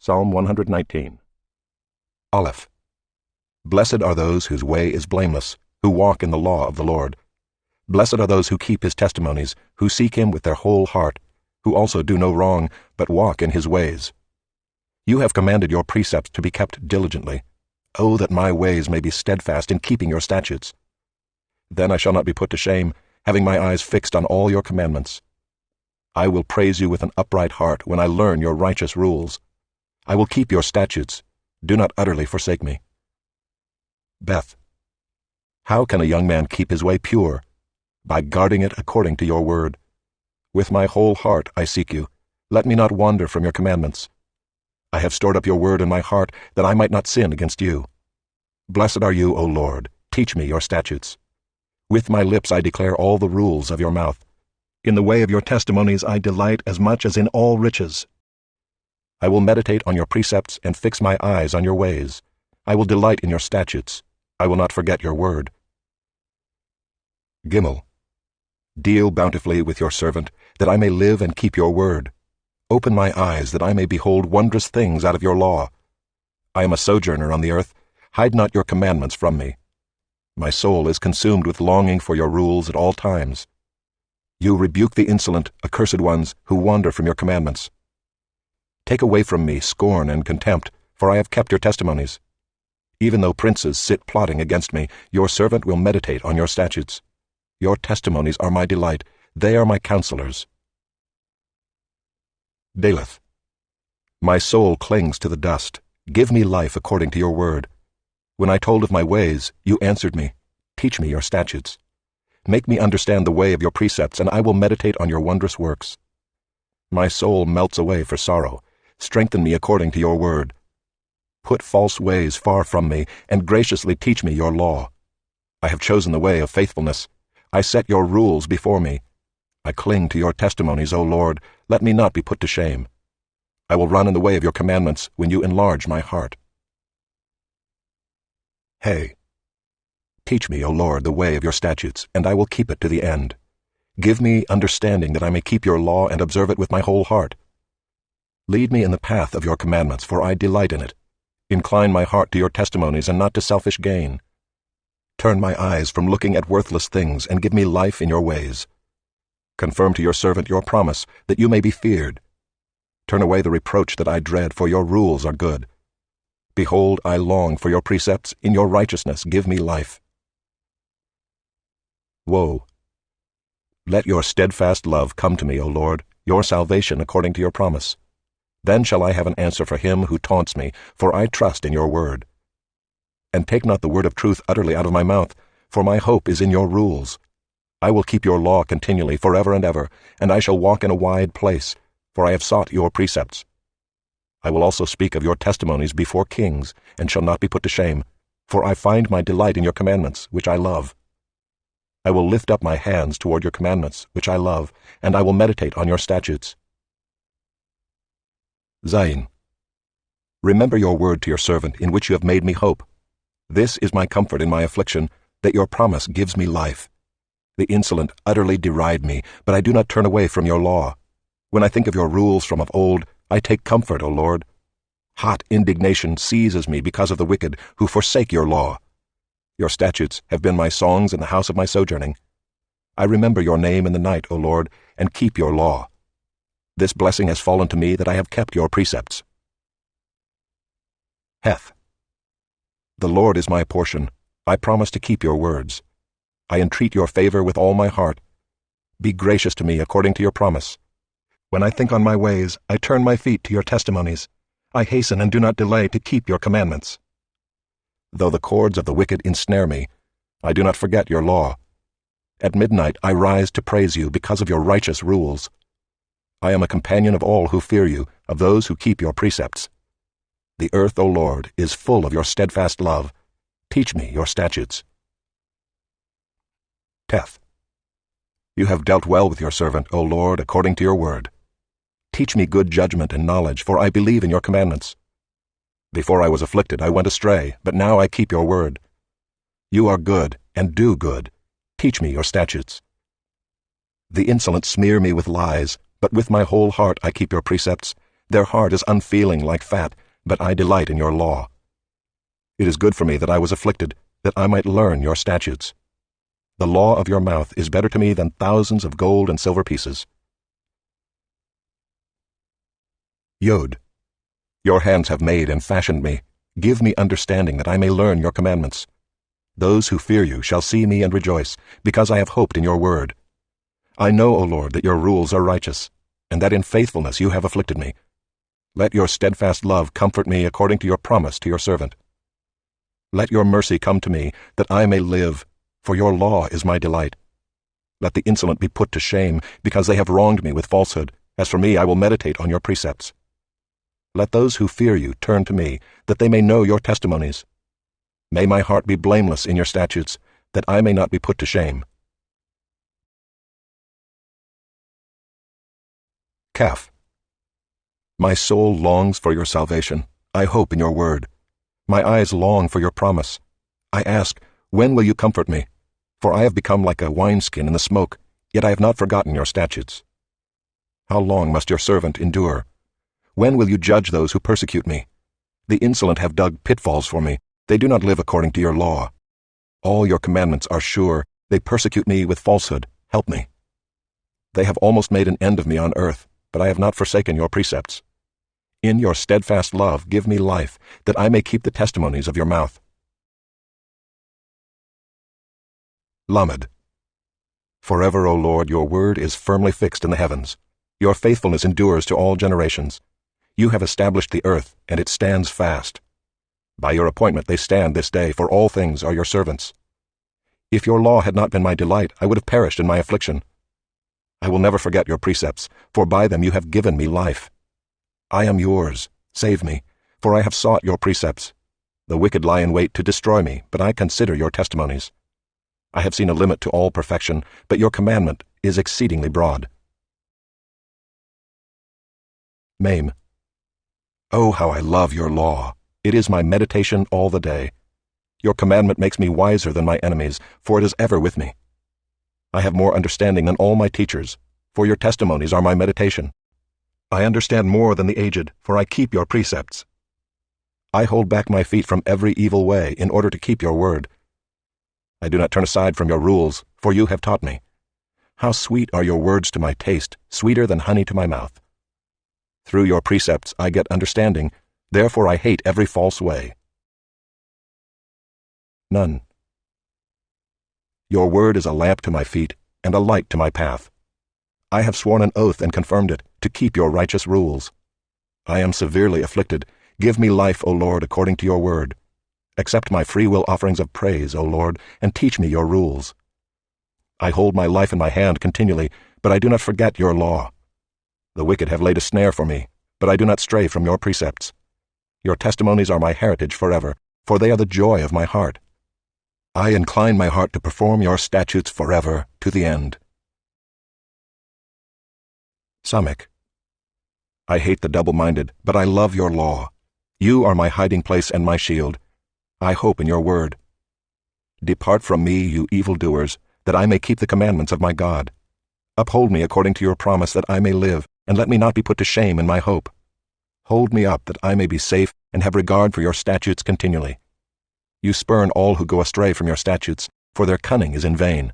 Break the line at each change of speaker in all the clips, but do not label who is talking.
Psalm 119. Aleph. Blessed are those whose way is blameless, who walk in the law of the Lord. Blessed are those who keep his testimonies, who seek him with their whole heart, who also do no wrong, but walk in his ways. You have commanded your precepts to be kept diligently. Oh, that my ways may be steadfast in keeping your statutes. Then I shall not be put to shame, having my eyes fixed on all your commandments. I will praise you with an upright heart when I learn your righteous rules. I will keep your statutes. Do not utterly forsake me. Beth. How can a young man keep his way pure? By guarding it according to your word. With my whole heart I seek you. Let me not wander from your commandments. I have stored up your word in my heart, that I might not sin against you. Blessed are you, O Lord. Teach me your statutes. With my lips I declare all the rules of your mouth. In the way of your testimonies I delight as much as in all riches. I will meditate on your precepts and fix my eyes on your ways. I will delight in your statutes. I will not forget your word. Gimel. Deal bountifully with your servant, that I may live and keep your word. Open my eyes, that I may behold wondrous things out of your law. I am a sojourner on the earth. Hide not your commandments from me. My soul is consumed with longing for your rules at all times. You rebuke the insolent, accursed ones, who wander from your commandments. Take away from me scorn and contempt, for I have kept your testimonies. Even though princes sit plotting against me, your servant will meditate on your statutes. Your testimonies are my delight. They are my counselors. Daleth. My soul clings to the dust. Give me life according to your word. When I told of my ways, you answered me. Teach me your statutes. Make me understand the way of your precepts, and I will meditate on your wondrous works. My soul melts away for sorrow. Strengthen me according to your word. Put false ways far from me, and graciously teach me your law. I have chosen the way of faithfulness. I set your rules before me. I cling to your testimonies, O Lord. Let me not be put to shame. I will run in the way of your commandments when you enlarge my heart. Hey. Teach me, O Lord, the way of your statutes, and I will keep it to the end. Give me understanding that I may keep your law and observe it with my whole heart. Lead me in the path of your commandments, for I delight in it. Incline my heart to your testimonies and not to selfish gain. Turn my eyes from looking at worthless things and give me life in your ways. Confirm to your servant your promise, that you may be feared. Turn away the reproach that I dread, for your rules are good. Behold, I long for your precepts. In your righteousness give me life. Woe. Let your steadfast love come to me, O Lord, your salvation according to your promise. Then shall I have an answer for him who taunts me, for I trust in your word. And take not the word of truth utterly out of my mouth, for my hope is in your rules. I will keep your law continually forever and ever, and I shall walk in a wide place, for I have sought your precepts. I will also speak of your testimonies before kings, and shall not be put to shame, for I find my delight in your commandments, which I love. I will lift up my hands toward your commandments, which I love, and I will meditate on your statutes. Zayin. Remember your word to your servant, in which you have made me hope. This is my comfort in my affliction, that your promise gives me life. The insolent utterly deride me, but I do not turn away from your law. When I think of your rules from of old, I take comfort, O Lord. Hot indignation seizes me because of the wicked, who forsake your law. Your statutes have been my songs in the house of my sojourning. I remember your name in the night, O Lord, and keep your law. This blessing has fallen to me, that I have kept your precepts. Heth. The Lord is my portion. I promise to keep your words. I entreat your favor with all my heart. Be gracious to me according to your promise. When I think on my ways, I turn my feet to your testimonies. I hasten and do not delay to keep your commandments. Though the cords of the wicked ensnare me, I do not forget your law. At midnight I rise to praise you because of your righteous rules. I am a companion of all who fear you, of those who keep your precepts. The earth, O Lord, is full of your steadfast love. Teach me your statutes. Teth. You have dealt well with your servant, O Lord, according to your word. Teach me good judgment and knowledge, for I believe in your commandments. Before I was afflicted, I went astray, but now I keep your word. You are good, and do good. Teach me your statutes. The insolent smear me with lies, but with my whole heart I keep your precepts. Their heart is unfeeling like fat, but I delight in your law. It is good for me that I was afflicted, that I might learn your statutes. The law of your mouth is better to me than thousands of gold and silver pieces. Yod. Your hands have made and fashioned me. Give me understanding that I may learn your commandments. Those who fear you shall see me and rejoice, because I have hoped in your word. I know, O Lord, that your rules are righteous, and that in faithfulness you have afflicted me. Let your steadfast love comfort me according to your promise to your servant. Let your mercy come to me, that I may live, for your law is my delight. Let the insolent be put to shame, because they have wronged me with falsehood. As for me, I will meditate on your precepts. Let those who fear you turn to me, that they may know your testimonies. May my heart be blameless in your statutes, that I may not be put to shame. Kaf. My soul longs for your salvation. I hope in your word. My eyes long for your promise. I ask, when will you comfort me? For I have become like a wineskin in the smoke, yet I have not forgotten your statutes. How long must your servant endure? When will you judge those who persecute me? The insolent have dug pitfalls for me. They do not live according to your law. All your commandments are sure. They persecute me with falsehood. Help me. They have almost made an end of me on earth, but I have not forsaken your precepts. In your steadfast love give me life, that I may keep the testimonies of your mouth. Lamed. Forever, O Lord, your word is firmly fixed in the heavens. Your faithfulness endures to all generations. You have established the earth, and it stands fast. By your appointment they stand this day, for all things are your servants. If your law had not been my delight, I would have perished in my affliction. I will never forget your precepts, for by them you have given me life. I am yours. Save me, for I have sought your precepts. The wicked lie in wait to destroy me, but I consider your testimonies. I have seen a limit to all perfection, but your commandment is exceedingly broad. Mem. Oh, how I love your law! It is my meditation all the day. Your commandment makes me wiser than my enemies, for it is ever with me. I have more understanding than all my teachers, for your testimonies are my meditation. I understand more than the aged, for I keep your precepts. I hold back my feet from every evil way in order to keep your word. I do not turn aside from your rules, for you have taught me. How sweet are your words to my taste, sweeter than honey to my mouth. Through your precepts I get understanding, therefore I hate every false way. None. Your word is a lamp to my feet and a light to my path. I have sworn an oath and confirmed it, to keep your righteous rules. I am severely afflicted. Give me life, O Lord, according to your word. Accept my free-will offerings of praise, O Lord, and teach me your rules. I hold my life in my hand continually, but I do not forget your law. The wicked have laid a snare for me, but I do not stray from your precepts. Your testimonies are my heritage forever, for they are the joy of my heart. I incline my heart to perform your statutes forever, to the end. Samech. I hate the double-minded, but I love your law. You are my hiding place and my shield. I hope in your word. Depart from me, you evildoers, that I may keep the commandments of my God. Uphold me according to your promise, that I may live, and let me not be put to shame in my hope. Hold me up, that I may be safe and have regard for your statutes continually. You spurn all who go astray from your statutes, for their cunning is in vain.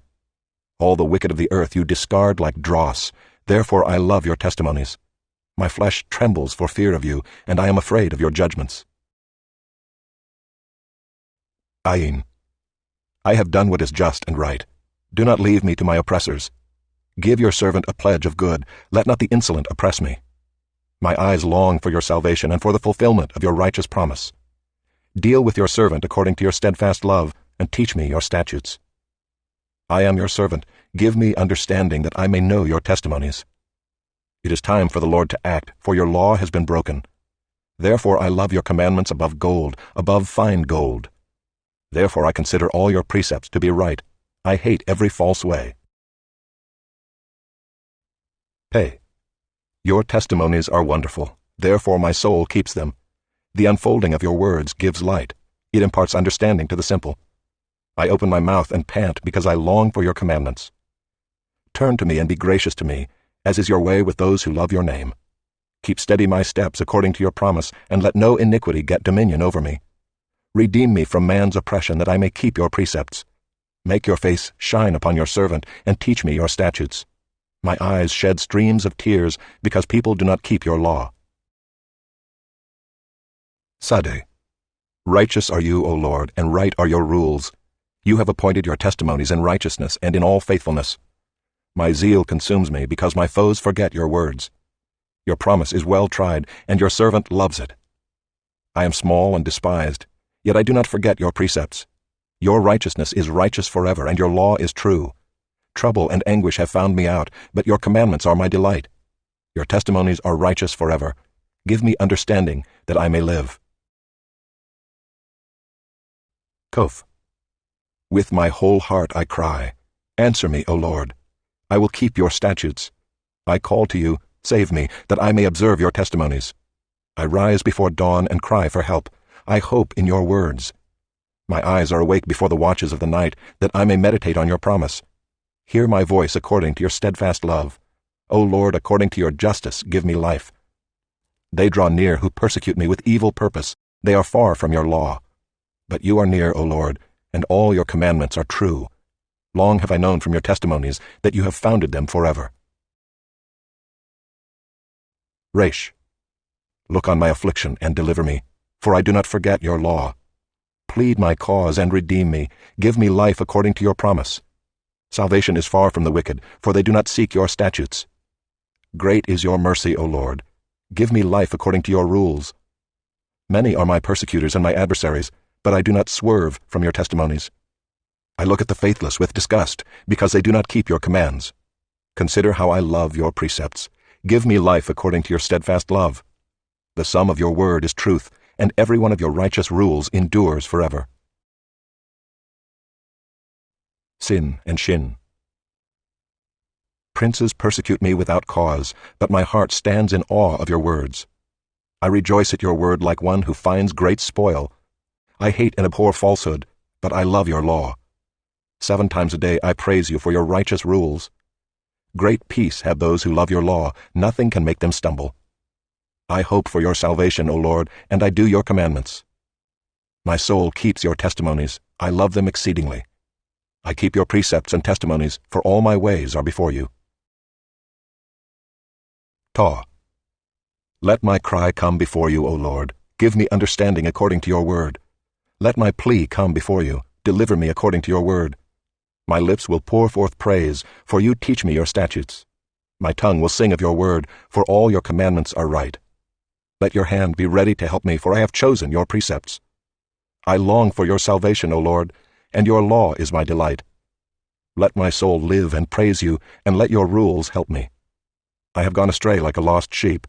All the wicked of the earth you discard like dross. Therefore I love your testimonies. My flesh trembles for fear of you, and I am afraid of your judgments. Ayin. I have done what is just and right. Do not leave me to my oppressors. Give your servant a pledge of good. Let not the insolent oppress me. My eyes long for your salvation and for the fulfillment of your righteous promise. Deal with your servant according to your steadfast love, and teach me your statutes. I am your servant. Give me understanding, that I may know your testimonies. It is time for the Lord to act, for your law has been broken. Therefore I love your commandments above gold, above fine gold. Therefore I consider all your precepts to be right. I hate every false way. Pei. Your testimonies are wonderful, therefore my soul keeps them. The unfolding of your words gives light. It imparts understanding to the simple. I open my mouth and pant because I long for your commandments. Turn to me and be gracious to me, as is your way with those who love your name. Keep steady my steps according to your promise, and let no iniquity get dominion over me. Redeem me from man's oppression, that I may keep your precepts. Make your face shine upon your servant, and teach me your statutes. My eyes shed streams of tears, because people do not keep your law. Sade. Righteous are you, O Lord, and right are your rules. You have appointed your testimonies in righteousness and in all faithfulness. My zeal consumes me, because my foes forget your words. Your promise is well tried, and your servant loves it. I am small and despised, yet I do not forget your precepts. Your righteousness is righteous forever, and your law is true. Trouble and anguish have found me out, but your commandments are my delight. Your testimonies are righteous forever. Give me understanding, that I may live. Kof. With my whole heart I cry. Answer me, O Lord. I will keep your statutes. I call to you, save me, that I may observe your testimonies. I rise before dawn and cry for help. I hope in your words. My eyes are awake before the watches of the night, that I may meditate on your promise. Hear my voice according to your steadfast love. O Lord, according to your justice, give me life. They draw near who persecute me with evil purpose. They are far from your law. But you are near, O Lord, and all your commandments are true. Long have I known from your testimonies that you have founded them forever. Resh. Look on my affliction and deliver me, for I do not forget your law. Plead my cause and redeem me. Give me life according to your promise. Salvation is far from the wicked, for they do not seek your statutes. Great is your mercy, O Lord. Give me life according to your rules. Many are my persecutors and my adversaries, but I do not swerve from your testimonies. I look at the faithless with disgust, because they do not keep your commands. Consider how I love your precepts. Give me life according to your steadfast love. The sum of your word is truth, and every one of your righteous rules endures forever. Sin and Shin. Princes persecute me without cause, but my heart stands in awe of your words. I rejoice at your word like one who finds great spoil. I hate and abhor falsehood, but I love your law. 7 times a day I praise you for your righteous rules. Great peace have those who love your law. Nothing can make them stumble. I hope for your salvation, O Lord, and I do your commandments. My soul keeps your testimonies. I love them exceedingly. I keep your precepts and testimonies, for all my ways are before you. Taw. Let my cry come before you, O Lord. Give me understanding according to your word. Let my plea come before you. Deliver me according to your word. My lips will pour forth praise, for you teach me your statutes. My tongue will sing of your word, for all your commandments are right. Let your hand be ready to help me, for I have chosen your precepts. I long for your salvation, O Lord, and your law is my delight. Let my soul live and praise you, and let your rules help me. I have gone astray like a lost sheep.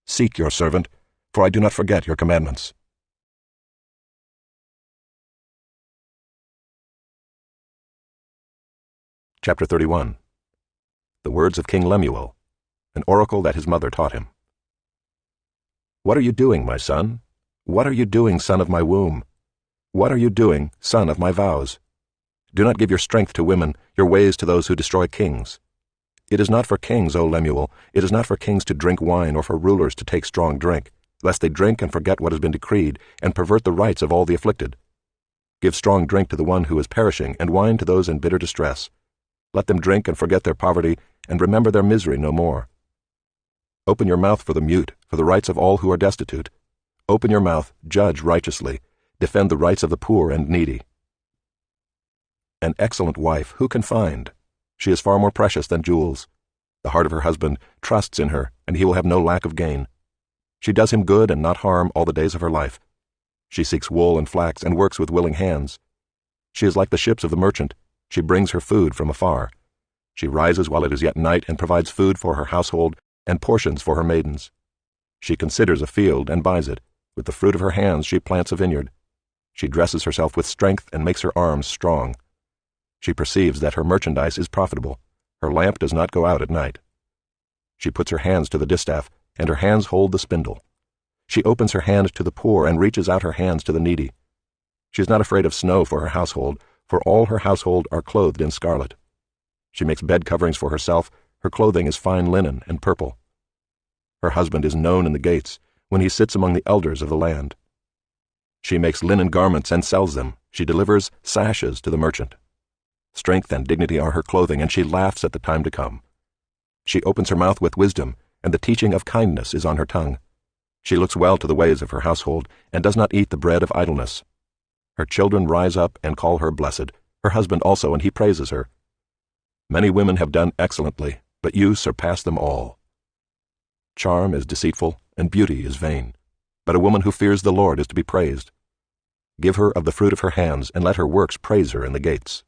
Seek your servant, for I do not forget your commandments. Chapter 31. The words of King Lemuel, an oracle that his mother taught him. What are you doing, my son? What are you doing, son of my womb? What are you doing, son of my vows? Do not give your strength to women, your ways to those who destroy kings. It is not for kings, O Lemuel, it is not for kings to drink wine or for rulers to take strong drink, lest they drink and forget what has been decreed, and pervert the rights of all the afflicted. Give strong drink to the one who is perishing, and wine to those in bitter distress. Let them drink and forget their poverty, and remember their misery no more. Open your mouth for the mute, for the rights of all who are destitute. Open your mouth, judge righteously, defend the rights of the poor and needy. An excellent wife who can find? She is far more precious than jewels. The heart of her husband trusts in her, and he will have no lack of gain. She does him good and not harm all the days of her life. She seeks wool and flax and works with willing hands. She is like the ships of the merchant. She brings her food from afar. She rises while it is yet night and provides food for her household and portions for her maidens. She considers a field and buys it. With the fruit of her hands she plants a vineyard. She dresses herself with strength and makes her arms strong. She perceives that her merchandise is profitable. Her lamp does not go out at night. She puts her hands to the distaff, and her hands hold the spindle. She opens her hand to the poor and reaches out her hands to the needy. She is not afraid of snow for her household, for all her household are clothed in scarlet. She makes bed coverings for herself. Her clothing is fine linen and purple. Her husband is known in the gates, when he sits among the elders of the land. She makes linen garments and sells them. She delivers sashes to the merchant. Strength and dignity are her clothing, and she laughs at the time to come. She opens her mouth with wisdom, and the teaching of kindness is on her tongue. She looks well to the ways of her household, and does not eat the bread of idleness. Her children rise up and call her blessed, her husband also, and he praises her. Many women have done excellently, but you surpass them all. Charm is deceitful, and beauty is vain, but a woman who fears the Lord is to be praised. Give her of the fruit of her hands, and let her works praise her in the gates.